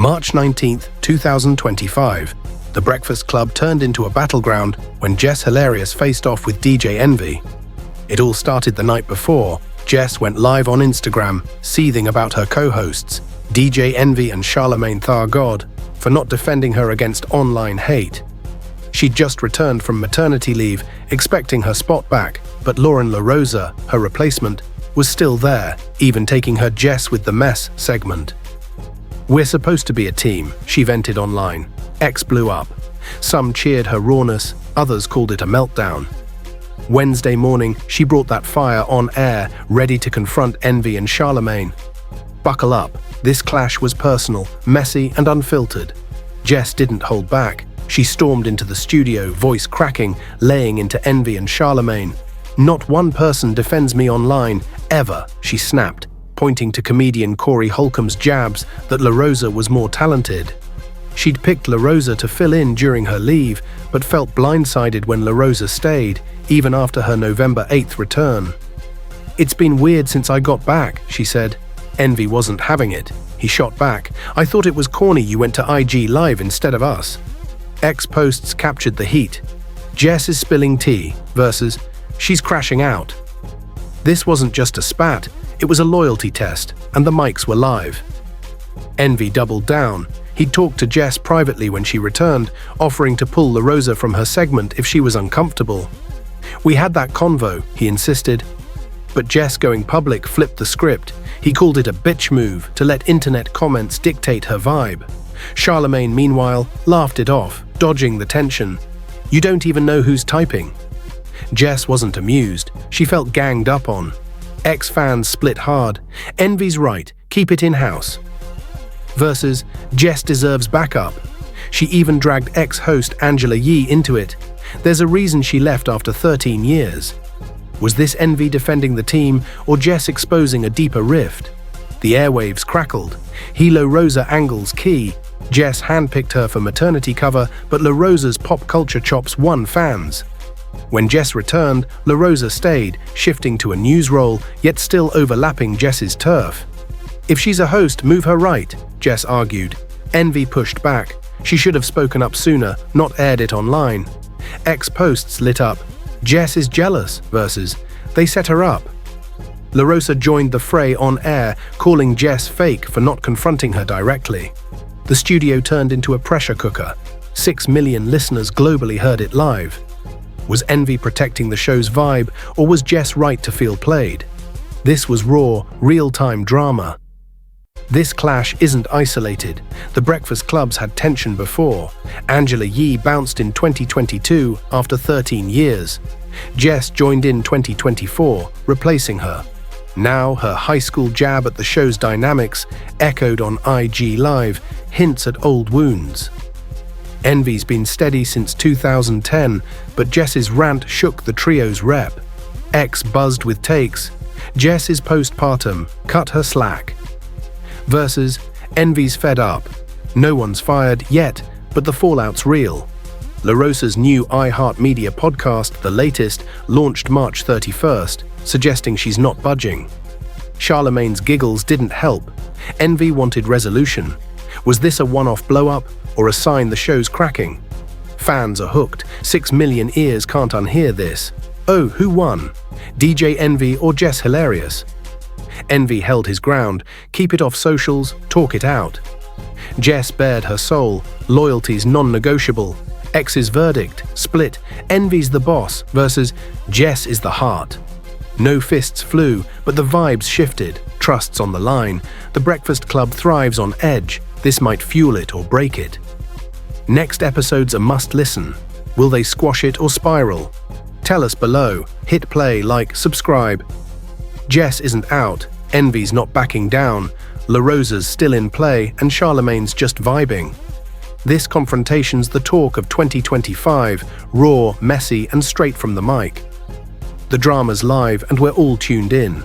March 19, 2025, The Breakfast Club turned into a battleground when Jess Hilarious faced off with DJ Envy. It all started the night before. Jess went live on Instagram, seething about her co-hosts, DJ Envy and Charlemagne Thargod, for not defending her against online hate. She'd just returned from maternity leave, expecting her spot back, but Loren LoRosa, her replacement, was still there, even taking her Jess with the mess segment. "We're supposed to be a team," she vented online. X blew up. Some cheered her rawness, others called it a meltdown. Wednesday morning, she brought that fire on air, ready to confront Envy and Charlemagne. Buckle up. This clash was personal, messy, and unfiltered. Jess didn't hold back. She stormed into the studio, voice cracking, laying into Envy and Charlemagne. "Not one person defends me online, ever," she snapped, pointing to comedian Corey Holcomb's jabs that LoRosa was more talented. She'd picked LoRosa to fill in during her leave, but felt blindsided when LoRosa stayed, even after her November 8th return. "It's been weird since I got back," she said. Envy wasn't having it. He shot back. "I thought it was corny you went to IG Live instead of us." X posts captured the heat. "Jess is spilling tea" versus "she's crashing out." This wasn't just a spat, it was a loyalty test, and the mics were live. Envy doubled down. He'd talked to Jess privately when she returned, offering to pull LoRosa from her segment if she was uncomfortable. "We had that convo," he insisted. But Jess going public flipped the script. He called it a bitch move to let internet comments dictate her vibe. Charlemagne, meanwhile, laughed it off, dodging the tension. "You don't even know who's typing." Jess wasn't amused. She felt ganged up on. X-fans split hard. "Envy's right, keep it in-house." Versus "Jess deserves backup." She even dragged ex-host Angela Yee into it. There's a reason she left after 13 years. Was this Envy defending the team, or Jess exposing a deeper rift? The airwaves crackled. LoRosa angles key. Jess handpicked her for maternity cover, but LoRosa's pop culture chops won fans. When Jess returned, LoRosa stayed, shifting to a news role, yet still overlapping Jess's turf. "If she's a host, move her right," Jess argued. Envy pushed back. She should have spoken up sooner, not aired it online. X posts lit up. "Jess is jealous" versus "they set her up." LoRosa joined the fray on air, calling Jess fake for not confronting her directly. The studio turned into a pressure cooker. 6 million listeners globally heard it live. Was Envy protecting the show's vibe, or was Jess right to feel played? This was raw, real-time drama. This clash isn't isolated. The Breakfast Clubs had tension before. Angela Yee bounced in 2022 after 13 years. Jess joined in 2024, replacing her. Now her high school jab at the show's dynamics, echoed on IG Live, hints at old wounds. Envy's been steady since 2010, but Jess's rant shook the trio's rep. X buzzed with takes. "Jess is postpartum, cut her slack." Versus Envy's fed up. "No one's fired yet, but the fallout's real." LoRosa's new iHeartMedia podcast, The Latest, launched March 31st, suggesting she's not budging. Charlemagne's giggles didn't help. Envy wanted resolution. Was this a one-off blow-up, or a sign the show's cracking? Fans are hooked. 6 million ears can't unhear this. Oh, who won? DJ Envy or Jess Hilarious? Envy held his ground. Keep it off socials, talk it out. Jess bared her soul. Loyalty's non-negotiable. X's verdict, split. Envy's the boss versus Jess is the heart. No fists flew, but the vibes shifted. Trust's on the line. The Breakfast Club thrives on edge. This might fuel it or break it. Next episode's a must-listen. Will they squash it or spiral? Tell us below. Hit play, like, subscribe. Jess isn't out. Envy's not backing down. LoRosa's still in play, and Charlemagne's just vibing. This confrontation's the talk of 2025, raw, messy, and straight from the mic. The drama's live, and we're all tuned in.